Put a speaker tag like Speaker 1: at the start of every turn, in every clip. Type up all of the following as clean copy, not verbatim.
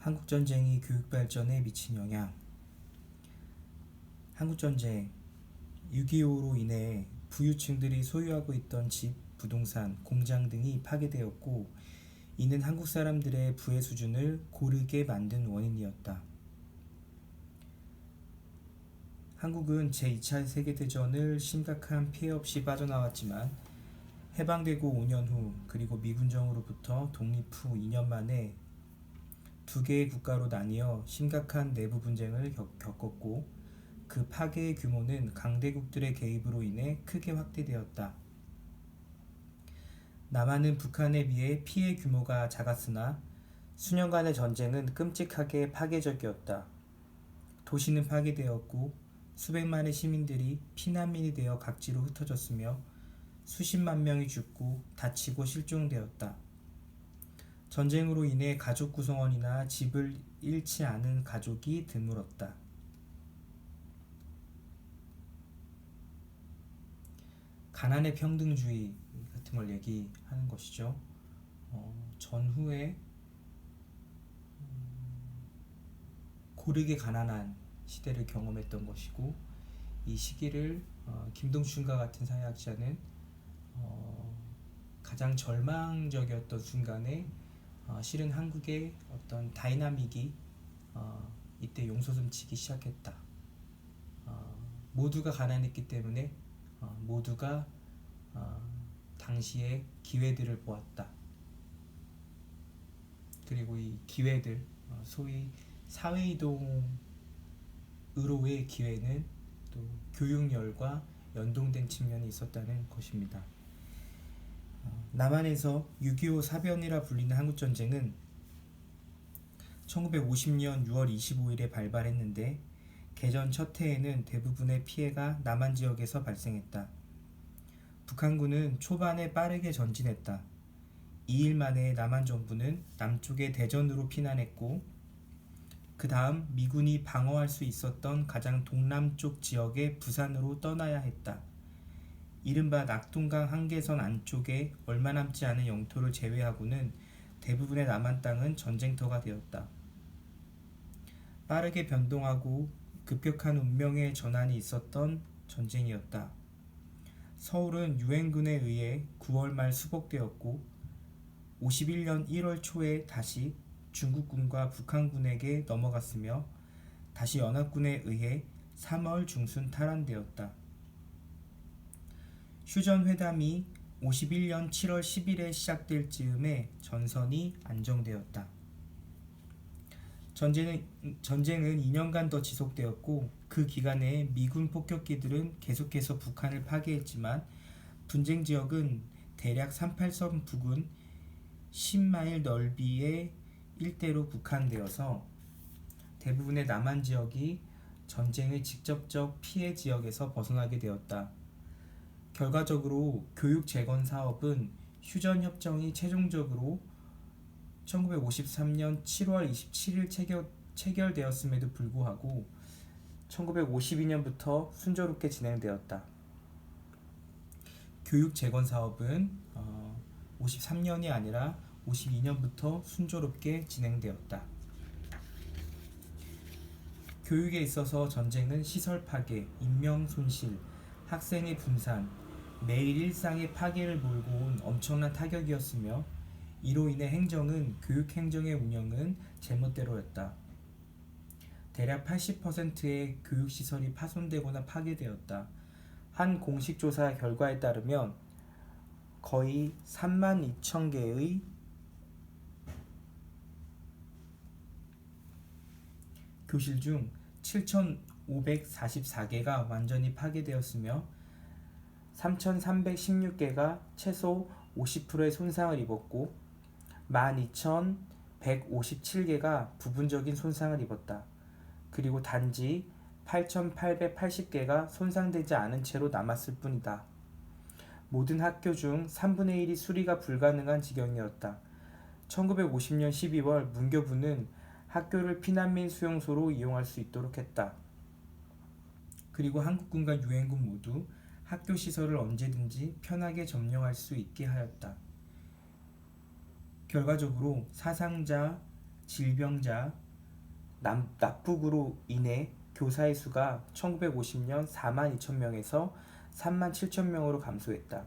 Speaker 1: 한국전쟁이 교육 발전에 미친 영향. 한국전쟁 6.25로 인해 부유층들이 소유하고 있던 집, 부동산, 공장 등이 파괴되었고, 이는 한국 사람들의 부의 수준을 고르게 만든 원인이었다. 한국은 제2차 세계대전을 심각한 피해 없이 빠져나왔지만, 해방되고 5년 후, 그리고 미군정으로부터 독립 후 2년 만에 두 개의 국가로 나뉘어 심각한 내부 분쟁을 겪었고, 그 파괴의 규모는 강대국들의 개입으로 인해 크게 확대되었다. 남한은 북한에 비해 피해 규모가 작았으나 수년간의 전쟁은 끔찍하게 파괴적이었다. 도시는 파괴되었고 수백만의 시민들이 피난민이 되어 각지로 흩어졌으며 수십만 명이 죽고 다치고 실종되었다. 전쟁으로 인해 가족 구성원이나 집을 잃지 않은 가족이 드물었다. 가난의 평등주의 같은 걸 얘기하는 것이죠. 전후에 고르게 가난한 시대를 경험했던 것이고, 이 시기를 김동춘과 같은 사회학자는 가장 절망적이었던 순간에 실은 한국의 어떤 다이나믹이 이때 용솟음치기 시작했다. 모두가 가난했기 때문에 모두가 당시의 기회들을 보았다. 그리고 이 기회들, 소위 사회이동으로의 기회는 또 교육열과 연동된 측면이 있었다는 것입니다. 남한에서 6.25 사변이라 불리는 한국전쟁은 1950년 6월 25일에 발발했는데, 개전 첫 해에는 대부분의 피해가 남한 지역에서 발생했다. 북한군은 초반에 빠르게 전진했다. 2일 만에 남한 정부는 남쪽의 대전으로 피난했고, 그 다음 미군이 방어할 수 있었던 가장 동남쪽 지역의 부산으로 떠나야 했다. 이른바 낙동강 한계선 안쪽에 얼마 남지 않은 영토를 제외하고는 대부분의 남한 땅은 전쟁터가 되었다. 빠르게 변동하고 급격한 운명의 전환이 있었던 전쟁이었다. 서울은 유엔군에 의해 9월 말 수복되었고, 51년 1월 초에 다시 중국군과 북한군에게 넘어갔으며, 다시 연합군에 의해 3월 중순 탈환되었다. 휴전회담이 51년 7월 10일에 시작될 즈음에 전선이 안정되었다. 전쟁은 2년간 더 지속되었고, 그 기간에 미군 폭격기들은 계속해서 북한을 파괴했지만, 분쟁 지역은 대략 38선 부근 10마일 넓이의 일대로 국한되어서 대부분의 남한 지역이 전쟁의 직접적 피해 지역에서 벗어나게 되었다. 결과적으로 교육 재건 사업은 휴전 협정이 최종적으로 1953년 7월 27일 체결되었음에도 불구하고 1952년부터 순조롭게 진행되었다. 교육 재건 사업은 53년이 아니라 52년부터 순조롭게 진행되었다. 교육에 있어서 전쟁은 시설 파괴, 인명 손실, 학생의 분산, 매일 일상의 파괴를 몰고 온 엄청난 타격이었으며, 이로 인해 교육 행정의 운영은 제멋대로였다. 대략 80%의 교육시설이 파손되거나 파괴되었다. 한 공식 조사 결과에 따르면 거의 32,000개의 교실 중 7,544개가 완전히 파괴되었으며 3,316개가 최소 50%의 손상을 입었고 12,157개가 부분적인 손상을 입었다. 그리고 단지 8,880개가 손상되지 않은 채로 남았을 뿐이다. 모든 학교 중 3분의 1이 수리가 불가능한 지경이었다. 1950년 12월 문교부는 학교를 피난민 수용소로 이용할 수 있도록 했다. 그리고 한국군과 유엔군 모두 학교 시설을 언제든지 편하게 점령할 수 있게 하였다. 결과적으로 사상자 질병자, 납북으로 인해 교사의 수가 1950년 4만 2천 명에서 3만 7천 명으로 감소했다.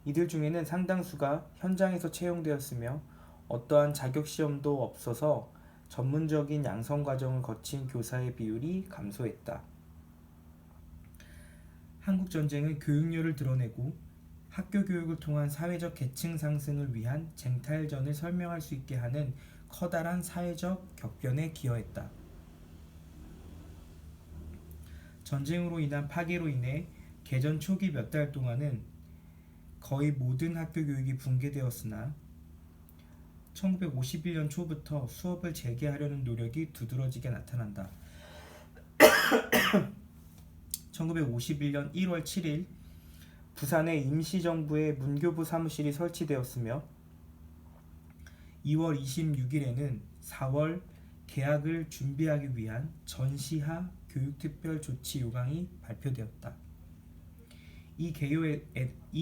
Speaker 1: 이들 중에는 상당수가 현장에서 채용되었으며 어떠한 자격시험도 없어서 전문적인 양성 과정을 거친 교사의 비율이 감소했다. 한국전쟁은 교육률을 드러내고 학교 교육을 통한 사회적 계층 상승을 위한 쟁탈전을 설명할 수 있게 하는 커다란 사회적 격변에 기여했다. 전쟁으로 인한 파괴로 인해 개전 초기 몇 달 동안은 거의 모든 학교 교육이 붕괴되었으나 1951년 초부터 수업을 재개하려는 노력이 두드러지게 나타난다. 1951년 1월 7일 부산에 임시정부의 문교부 사무실이 설치되었으며 2월 26일에는 4월 개학을 준비하기 위한 전시하 교육특별조치 요강이 발표되었다. 이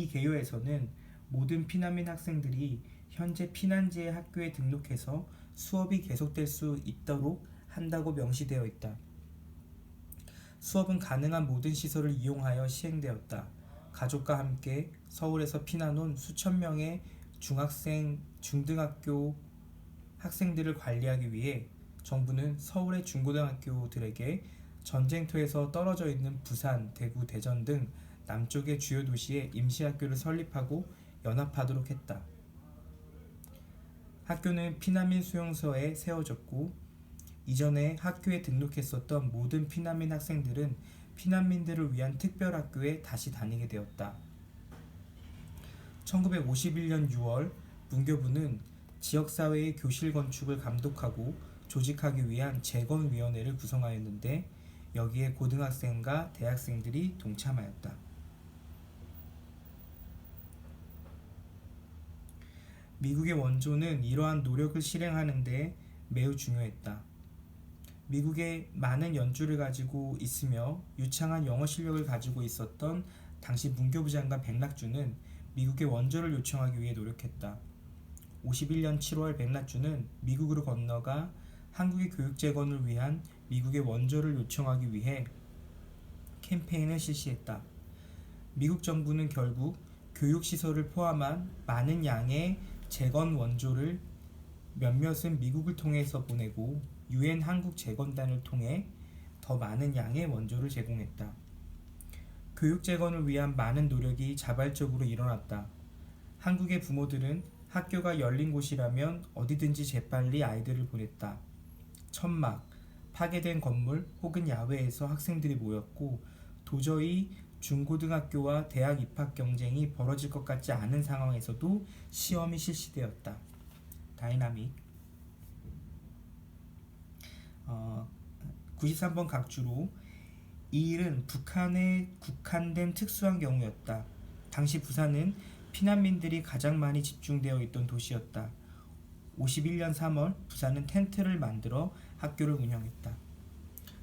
Speaker 1: 개요에서는 모든 피난민 학생들이 현재 피난지의 학교에 등록해서 수업이 계속될 수 있도록 한다고 명시되어 있다. 수업은 가능한 모든 시설을 이용하여 시행되었다. 가족과 함께 서울에서 피난 온 수천 명의 중학생, 중등학교 학생들을 관리하기 위해 정부는 서울의 중고등학교들에게 전쟁터에서 떨어져 있는 부산, 대구, 대전 등 남쪽의 주요 도시에 임시학교를 설립하고 연합하도록 했다. 학교는 피난민 수용소에 세워졌고 이전에 학교에 등록했었던 모든 피난민 학생들은 피난민들을 위한 특별학교에 다시 다니게 되었다. 1951년 6월 문교부는 지역사회의 교실 건축을 감독하고 조직하기 위한 재건위원회를 구성하였는데 여기에 고등학생과 대학생들이 동참하였다. 미국의 원조는 이러한 노력을 실행하는 데 매우 중요했다. 미국에 많은 연주를 가지고 있으며 유창한 영어 실력을 가지고 있었던 당시 문교부 장관 백낙주는 미국의 원조를 요청하기 위해 노력했다. 51년 7월 백낙주는 미국으로 건너가 한국의 교육 재건을 위한 미국의 원조를 요청하기 위해 캠페인을 실시했다. 미국 정부는 결국 교육시설을 포함한 많은 양의 재건 원조를 몇몇은 미국을 통해서 보내고 유엔 한국 재건단을 통해 더 많은 양의 원조를 제공했다. 교육 재건을 위한 많은 노력이 자발적으로 일어났다. 한국의 부모들은 학교가 열린 곳이라면 어디든지 재빨리 아이들을 보냈다. 천막, 파괴된 건물 혹은 야외에서 학생들이 모였고 도저히 중고등학교와 대학 입학 경쟁이 벌어질 것 같지 않은 상황에서도 시험이 실시되었다. 다이나믹 93번 각주로 이 일은 북한에 국한된 특수한 경우였다. 당시 부산은 피난민들이 가장 많이 집중되어 있던 도시였다. 51년 3월 부산은 텐트를 만들어 학교를 운영했다.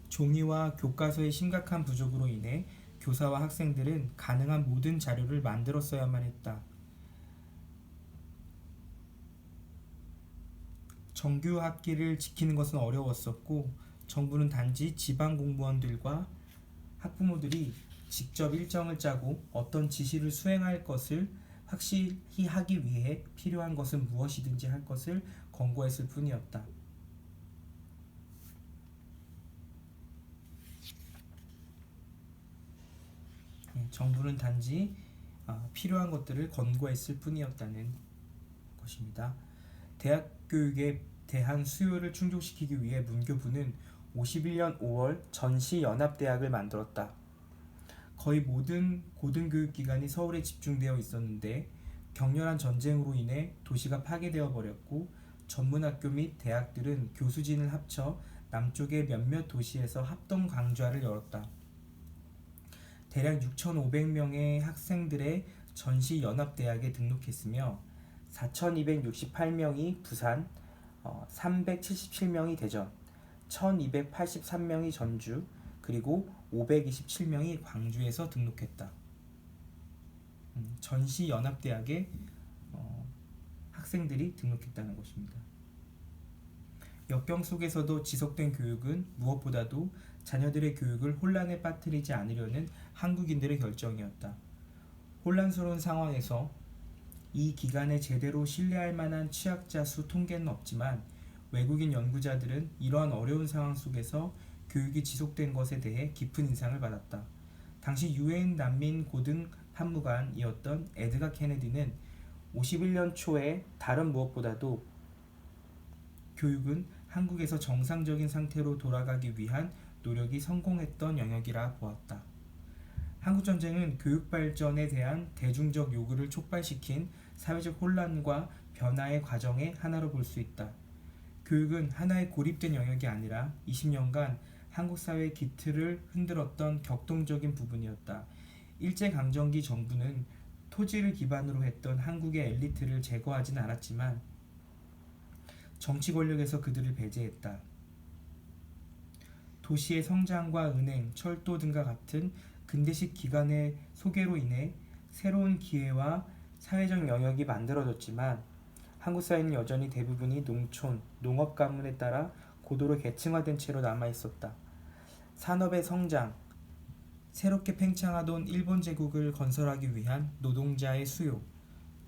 Speaker 1: 종이와 교과서의 심각한 부족으로 인해 교사와 학생들은 가능한 모든 자료를 만들어 써야만 했다. 정규 학기를 지키는 것은 어려웠었고 정부는 단지 지방 공무원들과 학부모들이 직접 일정을 짜고 어떤 지시를 수행할 것을 확실히 하기 위해 필요한 것은 무엇이든지 할 것을 권고했을 뿐이었다. 정부는 단지 필요한 것들을 권고했을 뿐이었다는 것입니다. 대학 교육의 대한 수요를 충족시키기 위해 문교부는 51년 5월 전시연합대학을 만들었다. 거의 모든 고등교육기관이 서울에 집중되어 있었는데 격렬한 전쟁으로 인해 도시가 파괴되어 버렸고 전문학교 및 대학들은 교수진을 합쳐 남쪽의 몇몇 도시에서 합동 강좌를 열었다. 대략 6,500명의 학생들의 전시연합대학에 등록했으며 4,268명이 부산, 377명이 대전, 1,283명이 전주, 그리고 527명이 광주에서 등록했다. 전시연합대학에 학생들이 등록했다는 것입니다. 역경 속에서도 지속된 교육은 무엇보다도 자녀들의 교육을 혼란에 빠뜨리지 않으려는 한국인들의 결정이었다. 혼란스러운 상황에서 이 기간에 제대로 신뢰할 만한 취약자 수 통계는 없지만 외국인 연구자들은 이러한 어려운 상황 속에서 교육이 지속된 것에 대해 깊은 인상을 받았다. 당시 유엔 난민 고등 판무관이었던 에드가 케네디는 51년 초에 다른 무엇보다도 교육은 한국에서 정상적인 상태로 돌아가기 위한 노력이 성공했던 영역이라 보았다. 한국전쟁은 교육 발전에 대한 대중적 요구를 촉발시킨 사회적 혼란과 변화의 과정의 하나로 볼 수 있다. 교육은 하나의 고립된 영역이 아니라 20년간 한국 사회의 기틀을 흔들었던 격동적인 부분이었다. 일제강점기 정부는 토지를 기반으로 했던 한국의 엘리트를 제거하진 않았지만 정치 권력에서 그들을 배제했다. 도시의 성장과 은행, 철도 등과 같은 근대식 기관의 소개로 인해 새로운 기회와 사회적 영역이 만들어졌지만 한국 사회는 여전히 대부분이 농촌, 농업 가문에 따라 고도로 계층화된 채로 남아있었다. 산업의 성장, 새롭게 팽창하던 일본 제국을 건설하기 위한 노동자의 수요,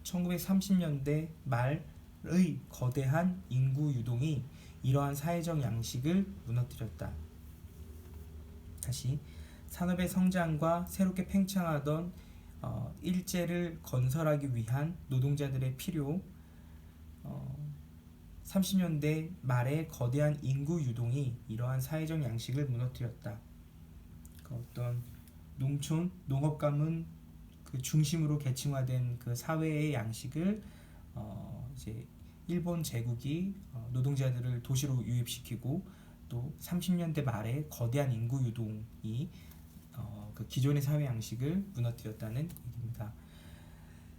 Speaker 1: 1930년대 말의 거대한 인구 유동이 이러한 사회적 양식을 무너뜨렸다. 다시 산업의 성장과 새롭게 팽창하던 일제를 건설하기 위한 노동자들의 필요, 30년대 말의 거대한 인구 유동이 이러한 사회적 양식을 무너뜨렸다. 그 어떤 농촌, 농업 가문 그 중심으로 계층화된 그 사회의 양식을 이제 일본 제국이 노동자들을 도시로 유입시키고 또 30년대 말에 거대한 인구 유동이 그 기존의 사회 양식을 무너뜨렸다는 얘기입니다.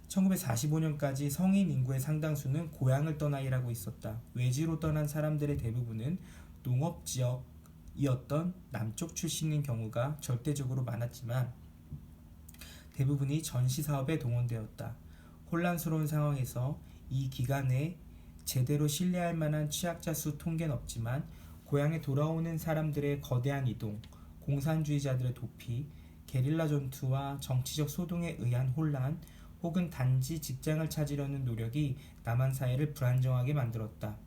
Speaker 1: 1945년까지 성인 인구의 상당수는 고향을 떠나 일하고 있었다. 외지로 떠난 사람들의 대부분은 농업 지역이었던 남쪽 출신인 경우가 절대적으로 많았지만 대부분이 전시 사업에 동원되었다. 혼란스러운 상황에서 이 기간에 제대로 신뢰할 만한 취약자 수 통계는 없지만 고향에 돌아오는 사람들의 거대한 이동, 공산주의자들의 도피, 게릴라 전투와 정치적 소동에 의한 혼란, 혹은 단지 직장을 찾으려는 노력이 남한 사회를 불안정하게 만들었다.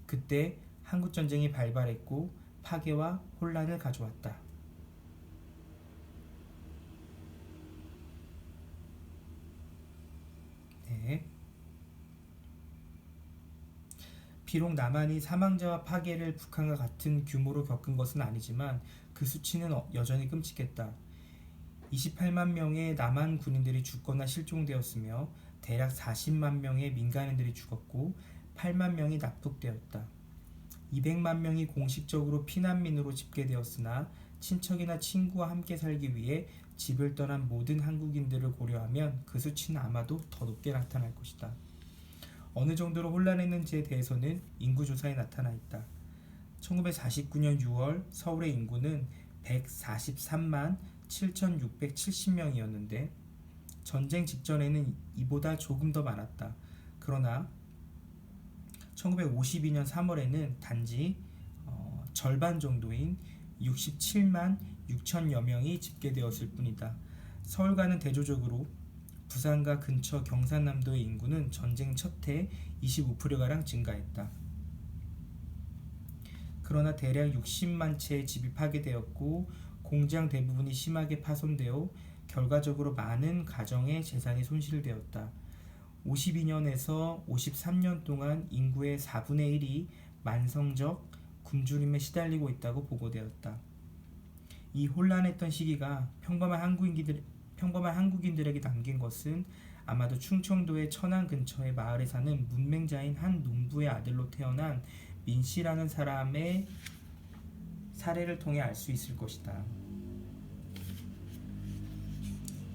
Speaker 1: 그때 한국전쟁이 발발했고 파괴와 혼란을 가져왔다. 네. 비록 남한이 사망자와 파괴를 북한과 같은 규모로 겪은 것은 아니지만 그 수치는 여전히 끔찍했다. 28만 명의 남한 군인들이 죽거나 실종되었으며 대략 40만 명의 민간인들이 죽었고 8만 명이 납북되었다. 200만 명이 공식적으로 피난민으로 집계되었으나 친척이나 친구와 함께 살기 위해 집을 떠난 모든 한국인들을 고려하면 그 수치는 아마도 더 높게 나타날 것이다. 어느 정도로 혼란했는지에 대해서는 인구조사에 나타나 있다. 1949년 6월 서울의 인구는 143만 7,670명이었는데 전쟁 직전에는 이보다 조금 더 많았다. 그러나 1952년 3월에는 단지 절반 정도인 67만 6천여 명이 집계되었을 뿐이다. 서울과는 대조적으로 부산과 근처 경상남도의 인구는 전쟁 첫해 25%가량 증가했다. 그러나 대략 60만 채의 집이 파괴되었고 공장 대부분이 심하게 파손되어 결과적으로 많은 가정의 재산이 손실되었다. 52년에서 53년 동안 인구의 4분의 1이 만성적 굶주림에 시달리고 있다고 보고되었다. 이 혼란했던 시기가 평범한 한국인들에게 남긴 것은 아마도 충청도의 천안 근처의 마을에 사는 문맹자인 한 농부의 아들로 태어난 민씨라는 사람의 사례를 통해 알 수 있을 것이다.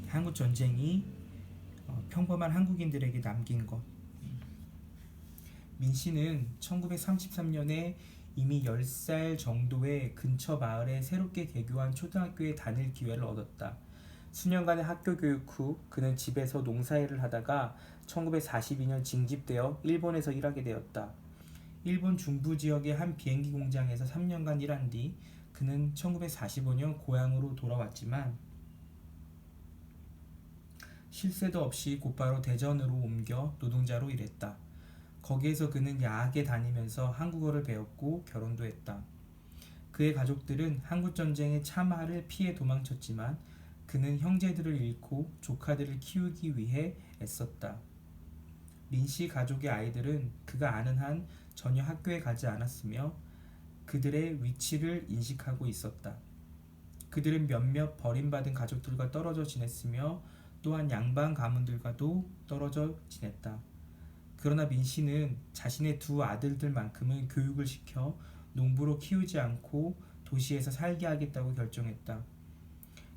Speaker 1: 한국 전쟁이 평범한 한국인들에게 남긴 것. 민씨는 1933년에 이미 10살 정도의 근처 마을에 새롭게 개교한 초등학교에 다닐 기회를 얻었다. 수년간의 학교 교육 후 그는 집에서 농사일을 하다가 1942년 징집되어 일본에서 일하게 되었다. 일본 중부 지역의 한 비행기 공장에서 3년간 일한 뒤 그는 1945년 고향으로 돌아왔지만 쉴새도 없이 곧바로 대전으로 옮겨 노동자로 일했다. 거기에서 그는 야학에 다니면서 한국어를 배웠고 결혼도 했다. 그의 가족들은 한국전쟁의 참화를 피해 도망쳤지만 그는 형제들을 잃고 조카들을 키우기 위해 애썼다. 민씨 가족의 아이들은 그가 아는 한 전혀 학교에 가지 않았으며 그들의 위치를 인식하고 있었다. 그들은 몇몇 버림받은 가족들과 떨어져 지냈으며 또한 양반 가문들과도 떨어져 지냈다. 그러나 민씨는 자신의 두 아들들만큼은 교육을 시켜 농부로 키우지 않고 도시에서 살게 하겠다고 결정했다.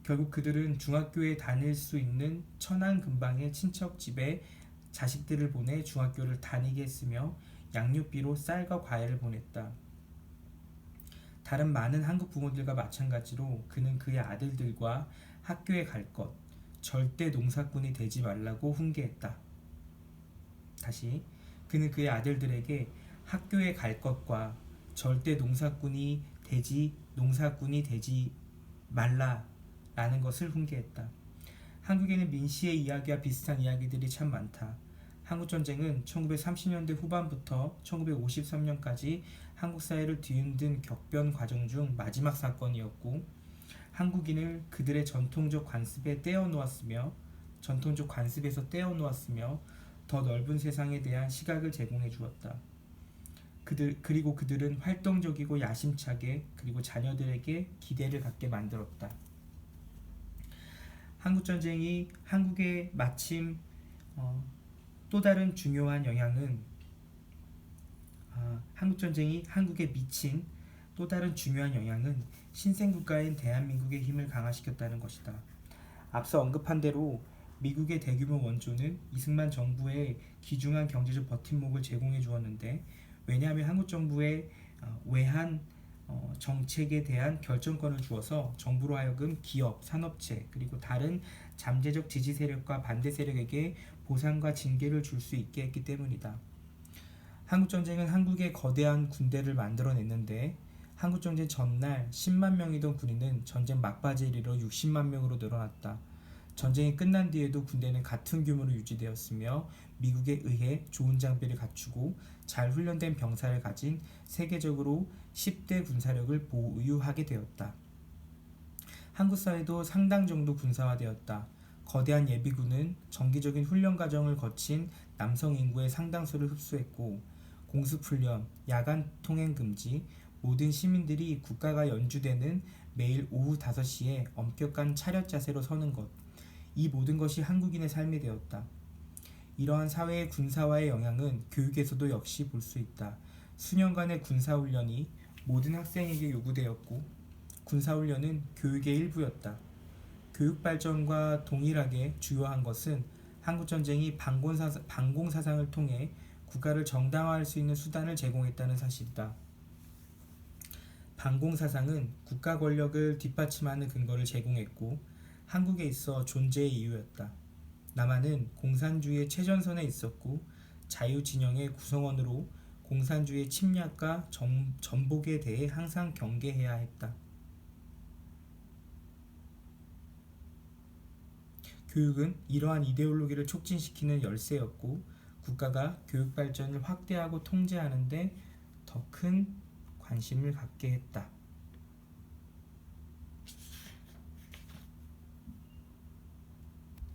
Speaker 1: 결국 그들은 중학교에 다닐 수 있는 천안 근방의 친척 집에 자식들을 보내 중학교를 다니게 했으며 양육비로 쌀과 과일을 보냈다. 다른 많은 한국 부모들과 마찬가지로 그는 그의 아들들과 학교에 갈 것, 절대 농사꾼이 되지 말라고 훈계했다. 다시, 그는 그의 아들들에게 학교에 갈 것과 절대 농사꾼이 되지 말라라는 것을 훈계했다. 한국에는 민씨의 이야기와 비슷한 이야기들이 참 많다. 한국전쟁은 1930년대 후반부터 1953년까지 한국 사회를 뒤흔든 격변 과정 중 마지막 사건이었고 한국인을 그들의 전통적 관습에서 떼어놓았으며 더 넓은 세상에 대한 시각을 제공해 주었다. 그리고 그들은 활동적이고 야심차게 그리고 자녀들에게 기대를 갖게 만들었다. 한국전쟁이 한국에 마침 또 다른 중요한 영향은 한국전쟁이 한국에 미친 또 다른 중요한 영향은 신생국가인 대한민국의 힘을 강화시켰다는 것이다. 앞서 언급한 대로 미국의 대규모 원조는 이승만 정부에 귀중한 경제적 버팀목을 제공해 주었는데 왜냐하면 한국 정부의 외환 정책에 대한 결정권을 주어서 정부로 하여금 기업, 산업체 그리고 다른 잠재적 지지 세력과 반대 세력에게 보상과 징계를 줄 수 있게 했기 때문이다. 한국전쟁은 한국에 거대한 군대를 만들어냈는데 한국전쟁 전날 10만 명이던 군인은 전쟁 막바지에 이르러 60만 명으로 늘어났다. 전쟁이 끝난 뒤에도 군대는 같은 규모로 유지되었으며 미국에 의해 좋은 장비를 갖추고 잘 훈련된 병사를 가진 세계적으로 10대 군사력을 보유하게 되었다. 한국 사회도 상당 정도 군사화되었다. 거대한 예비군은 정기적인 훈련 과정을 거친 남성 인구의 상당수를 흡수했고 공습훈련, 야간 통행 금지, 모든 시민들이 국가가 연주되는 매일 오후 5시에 엄격한 차렷 자세로 서는 것, 이 모든 것이 한국인의 삶이 되었다. 이러한 사회의 군사화의 영향은 교육에서도 역시 볼 수 있다. 수년간의 군사훈련이 모든 학생에게 요구되었고 군사훈련은 교육의 일부였다. 교육 발전과 동일하게 주요한 것은 한국전쟁이 반공사상을 통해 국가를 정당화할 수 있는 수단을 제공했다는 사실이다. 반공사상은 국가 권력을 뒷받침하는 근거를 제공했고 한국에 있어 존재의 이유였다. 남한은 공산주의의 최전선에 있었고 자유진영의 구성원으로 공산주의의 침략과 전복에 대해 항상 경계해야 했다. 교육은 이러한 이데올로기를 촉진시키는 열쇠였고 국가가 교육 발전을 확대하고 통제하는 데 더 큰 관심을 갖게 했다.